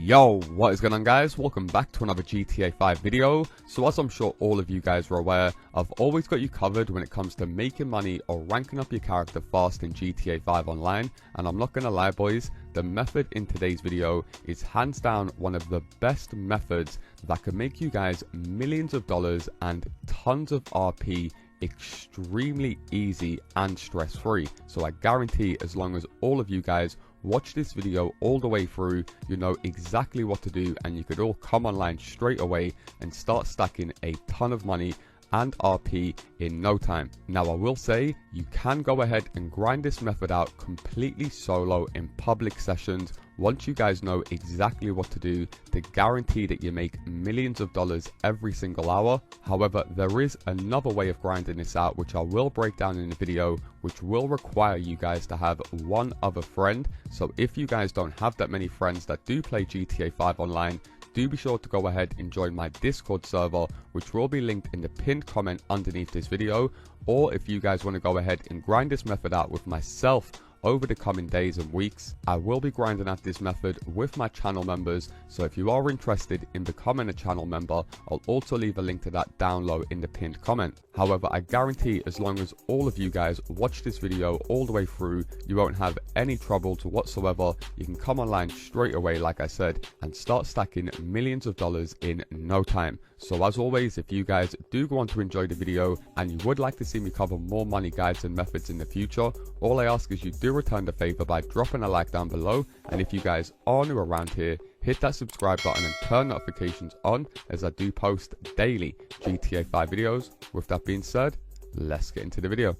Yo, what is going on guys? Welcome back to another GTA 5 video. So as I'm sure all of you guys are aware, I've always got you covered when it comes to making money or ranking up your character fast in GTA 5 online. And I'm not gonna lie boys, the method in today's video is hands down one of the best methods that can make you guys millions of dollars and tons of RP extremely easy and stress free. So I guarantee as long as all of you guys watch this video all the way through, you know exactly what to do and you could all come online straight away and start stacking a ton of money and RP in no time. Now I will say you can go ahead and grind this method out completely solo in public sessions once you guys know exactly what to do to guarantee that you make millions of dollars every single hour. However, there is another way of grinding this out which I will break down in the video, which will require you guys to have one other friend. So if you guys don't have that many friends that do play GTA 5 online, do be sure to go ahead and join my Discord server, which will be linked in the pinned comment underneath this video. Or if you guys want to go ahead and grind this method out with myself over the coming days and weeks, I will be grinding out this method with my channel members. So if you are interested in becoming a channel member, I'll also leave a link to that down low in the pinned comment. However, I guarantee as long as all of you guys watch this video all the way through, you won't have any troubles whatsoever. You can come online straight away, like I said, and start stacking millions of dollars in no time. So as always, if you guys do go on to enjoy the video and you would like to see me cover more money guides and methods in the future, all I ask is you do return the favor by dropping a like down below. And if you guys are new around here, hit that subscribe button and turn notifications on, as I do post daily GTA 5 videos. With that being said, let's get into the video.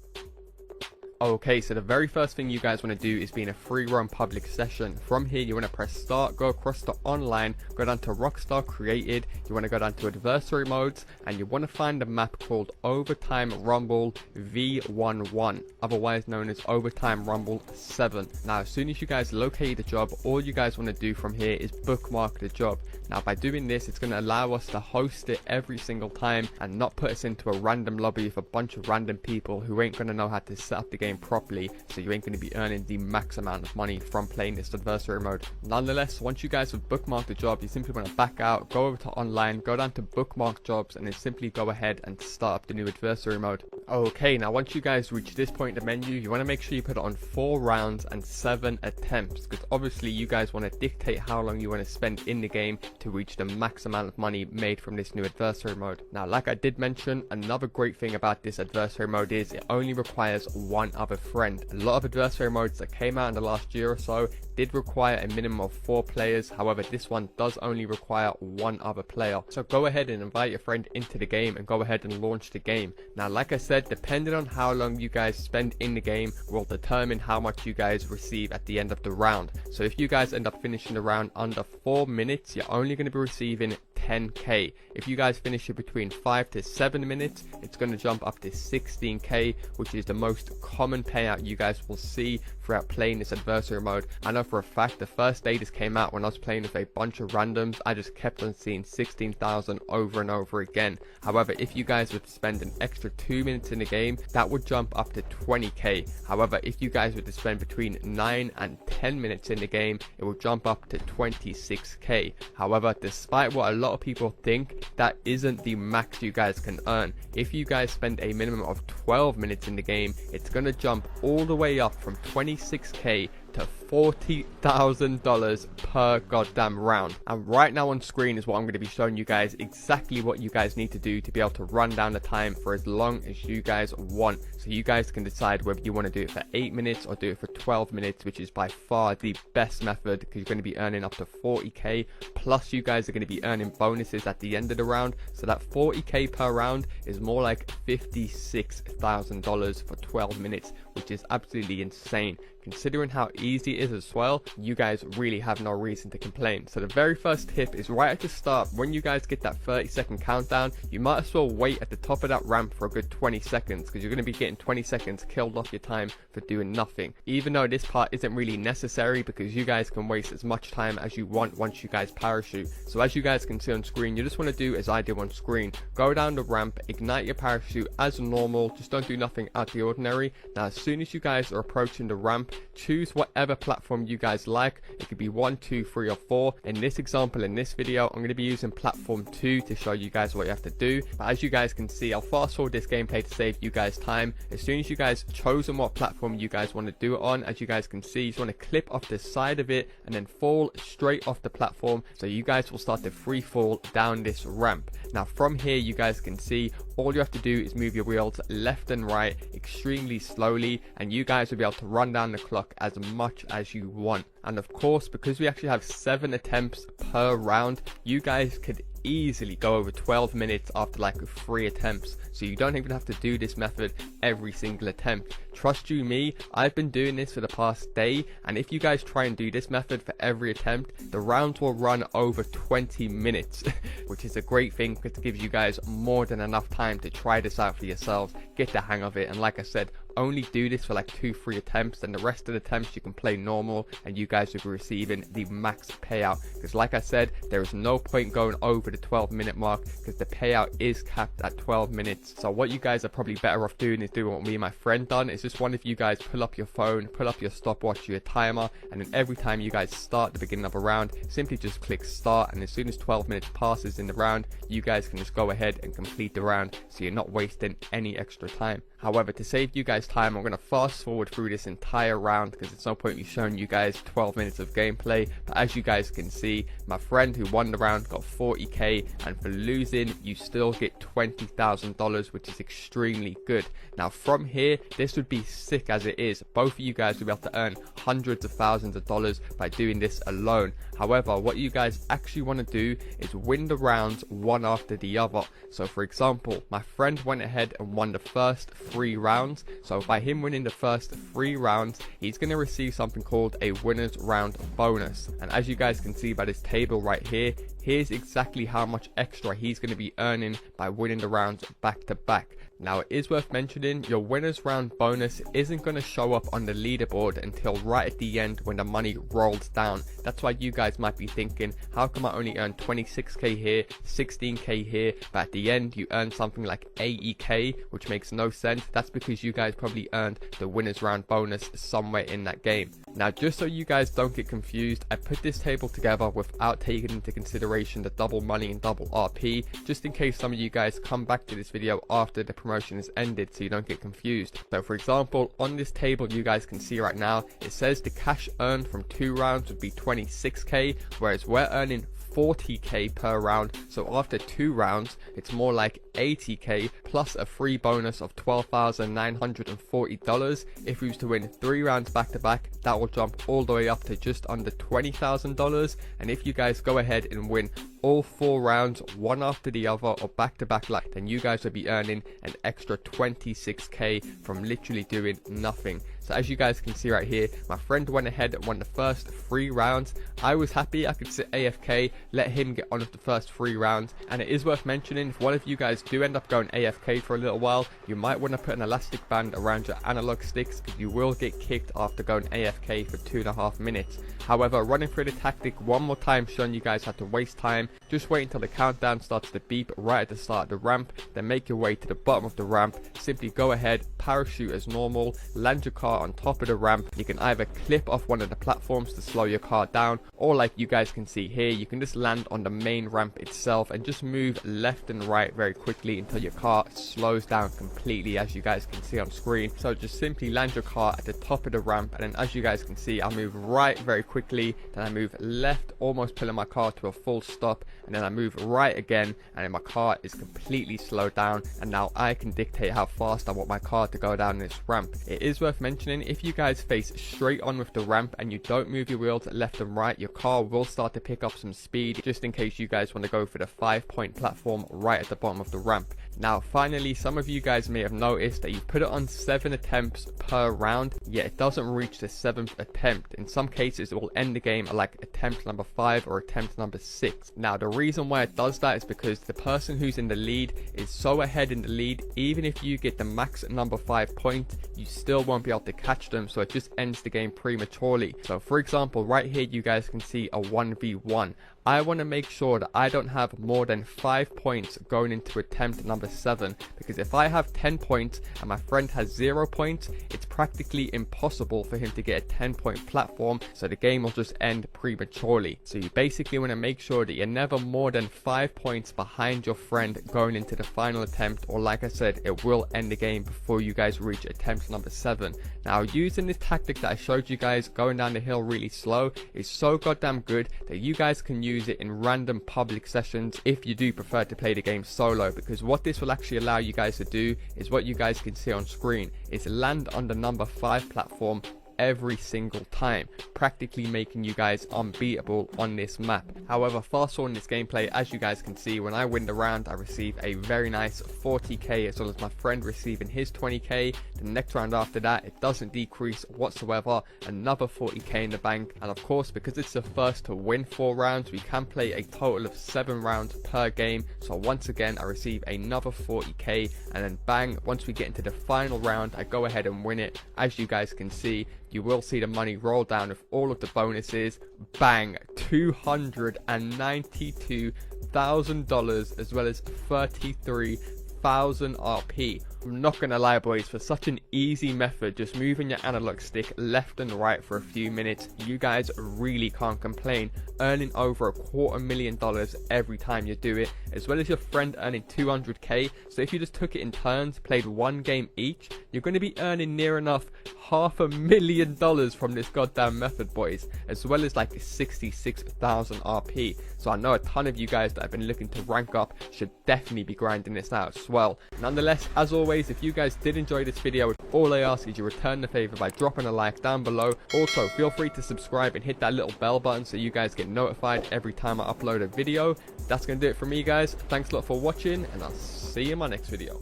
Okay, so the very first thing you guys want to do is be in a free roam public session. From here you want to press start, go across to online, go down to Rockstar Created, you want to go down to adversary modes, and you want to find a map called Overtime Rumble V11, otherwise known as Overtime Rumble 7. Now as soon as you guys locate the job, all you guys want to do from here is bookmark the job. Now by doing this, it's going to allow us to host it every single time and not put us into a random lobby with a bunch of random people who ain't going to know how to set up the game properly, so you ain't going to be earning the max amount of money from playing this adversary mode. Nonetheless, once you guys have bookmarked the job, you simply want to back out, go over to online, go down to bookmark jobs, and then simply go ahead and start up the new adversary mode. Okay, now once you guys reach this point in the menu, you want to make sure you put it on 4 rounds and 7 attempts, because obviously you guys want to dictate how long you want to spend in the game to reach the max amount of money made from this new adversary mode. Now like I did mention, another great thing about this adversary mode is it only requires one other friend. A lot of adversary modes that came out in the last year or so did require a minimum of 4 players. However, this one does only require one other player. So go ahead and invite your friend into the game and go ahead and launch the game. Now like I said, depending on how long you guys spend in the game will determine how much you guys receive at the end of the round. So if you guys end up finishing the round under 4 minutes, you're only going to be receiving 10k. If you guys finish it between 5 to 7 minutes, it's going to jump up to 16k, which is the most common payout you guys will see throughout playing this adversary mode. I know for a fact the first day this came out, when I was playing with a bunch of randoms, I just kept on seeing 16,000 over and over again. However, if you guys would spend an extra 2 minutes in the game, that would jump up to 20k. However, if you guys were to spend between 9 and 10 minutes in the game, it will jump up to 26k. However, despite what a lot of people think, that isn't the max you guys can earn. If you guys spend a minimum of 12 minutes in the game, it's going to jump all the way up from 26k to $40,000 per goddamn round. And right now on screen is what I'm going to be showing you guys exactly what you guys need to do to be able to run down the time for as long as you guys want. So you guys can decide whether you want to do it for 8 minutes or do it for 12 minutes, which is by far the best method, because you're going to be earning up to 40k, plus you guys are going to be earning bonuses at the end of the round. So that 40k per round is more like $56,000 for 12 minutes, which is absolutely insane. Considering how easy it is as well, you guys really have no reason to complain. So the very first tip is right at the start, when you guys get that 30-second countdown, you might as well wait at the top of that ramp for a good 20 seconds, because you're going to be getting 20 seconds killed off your time for doing nothing. Even though this part isn't really necessary, because you guys can waste as much time as you want once you guys parachute. So as you guys can see on screen, you just want to do as I do on screen. Go down the ramp, ignite your parachute as normal, just don't do nothing out of the ordinary. Now as soon as you guys are approaching the ramp, choose whatever platform you guys like. It could be 1, 2, 3, or 4. In this example, in this video, I'm going to be using platform 2 to show you guys what you have to do. But as you guys can see, I'll fast forward this gameplay to save you guys time. As soon as you guys chosen what platform you guys want to do it on, as you guys can see, you just want to clip off the side of it and then fall straight off the platform, so you guys will start to free fall down this ramp. Now from here, you guys can see all you have to do is move your wheels left and right extremely slowly, and you guys will be able to run down the clock as much as you want. And of course, because we actually have 7 attempts per round, you guys could easily go over 12 minutes after like 3 attempts, so you don't even have to do this method every single attempt. Trust you me, I've been doing this for the past day, and if you guys try and do this method for every attempt, the rounds will run over 20 minutes which is a great thing because it gives you guys more than enough time to try this out for yourselves, get the hang of it. And like I said, only do this for like 2-3 attempts, and the rest of the attempts you can play normal and you guys will be receiving the max payout, because like I said, there is no point going over the 12-minute mark because the payout is capped at 12 minutes. So what you guys are probably better off doing is doing what me and my friend done. It's just one of you guys pull up your phone, pull up your stopwatch, your timer, and then every time you guys start the beginning of a round, simply just click start, and as soon as 12 minutes passes in the round, you guys can just go ahead and complete the round, so you're not wasting any extra time. However, to save you guys time, I'm going to fast forward through this entire round because there's no point me showing you guys 12 minutes of gameplay. But as you guys can see, my friend who won the round got 40k, and for losing you still get $20,000, which is extremely good. Now from here, this would be sick as it is. Both of you guys will be able to earn hundreds of thousands of dollars by doing this alone. However, what you guys actually want to do is win the rounds one after the other. So for example, my friend went ahead and won the first 3 rounds. So by him winning the first 3 rounds, he's going to receive something called a winner's round bonus. And as you guys can see by this table right here, here's exactly how much extra he's going to be earning by winning the rounds back to back. Now it is worth mentioning, your winner's round bonus isn't going to show up on the leaderboard until right at the end when the money rolls down. That's why you guys might be thinking, how come I only earn 26k here, 16k here, but at the end you earn something like 80k, which makes no sense. That's because you guys probably earned the winner's round bonus somewhere in that game. Now just so you guys don't get confused, I put this table together without taking into consideration the double money and double RP, just in case some of you guys come back to this video after the promotion is ended, so you don't get confused. So for example, on this table you guys can see right now, it says the cash earned from 2 rounds would be 26k, whereas we're earning 40k per round. So after 2 rounds, it's more like 80k plus a free bonus of $12,940. If we was to win 3 rounds back to back, that will jump all the way up to just under $20,000. And if you guys go ahead and win all 4 rounds one after the other or back to back, like, then you guys will be earning an extra 26k from literally doing nothing. So as you guys can see right here, my friend went ahead and won the first 3 rounds. I was happy I could sit AFK, let him get on with the first 3 rounds. And it is worth mentioning, if one of you guys do end up going AFK for a little while, you might want to put an elastic band around your analog sticks because you will get kicked after going AFK for 2.5 minutes. However, running through the tactic one more time, showing you guys how to waste time. Just wait until the countdown starts to beep right at the start of the ramp, then make your way to the bottom of the ramp. Simply go ahead, parachute as normal, land your car on top of the ramp. You can either clip off one of the platforms to slow your car down, or like you guys can see here, you can just land on the main ramp itself and just move left and right very quickly until your car slows down completely, as you guys can see on screen. So just simply land your car at the top of the ramp, and then as you guys can see, I'll move right very quickly, then I move left, almost pulling my car to a full stop, and then I move right again, and then my car is completely slowed down, and now I can dictate how fast I want my car to go down this ramp. It is worth mentioning, if you guys face straight on with the ramp and you don't move your wheels left and right, your car will start to pick up some speed, just in case you guys want to go for the 5-point platform right at the bottom of the ramp. Now finally, some of you guys may have noticed that you put it on 7 attempts per round, yet it doesn't reach the 7th attempt. In some cases it will end the game at like attempt number 5 or attempt number 6. Now the reason why it does that is because the person who's in the lead is so ahead in the lead, even if you get the max number 5 point, you still won't be able to catch them, so it just ends the game prematurely. So for example, right here you guys can see a 1v1. I want to make sure that I don't have more than 5 points going into attempt number 7, because if I have 10 points and my friend has 0 points, it's practically impossible for him to get a 10-point platform, so the game will just end prematurely. So you basically want to make sure that you're never more than 5 points behind your friend going into the final attempt, or like I said, it will end the game before you guys reach attempt number 7. Now, using this tactic that I showed you guys, going down the hill really slow, is so goddamn good that you guys can use it in random public sessions if you do prefer to play the game solo, because what this will actually allow you guys to do is what you guys can see on screen, is land on the number 5 platform every single time, practically making you guys unbeatable on this map. However, fast forward in this gameplay, as you guys can see, when I win the round, I receive a very nice 40k, as well as my friend receiving his 20k. The next round after that, it doesn't decrease whatsoever, another 40k in the bank. And of course, because it's the first to win 4 rounds, we can play a total of 7 rounds per game. So once again, I receive another 40k, and then bang, once we get into the final round, I go ahead and win it. As you guys can see, you will see the money roll down with all of the bonuses. Bang, $292,000, as well as 33,000 RP. I'm not gonna lie, boys, for such an easy method, just moving your analog stick left and right for a few minutes, you guys really can't complain, earning over $250,000 every time you do it, as well as your friend earning 200k. So if you just took it in turns, played 1 game each, you're going to be earning near enough $500,000 from this goddamn method, boys, as well as like 66,000 RP. So I know a ton of you guys that have been looking to rank up should definitely be grinding this out as well. Nonetheless, as always, if you guys did enjoy this video, all I ask is you return the favor by dropping a like down below. Also, feel free to subscribe and hit that little bell button so you guys get notified every time I upload a video. That's going to do it for me, guys. Thanks a lot for watching, and I'll see you in my next video.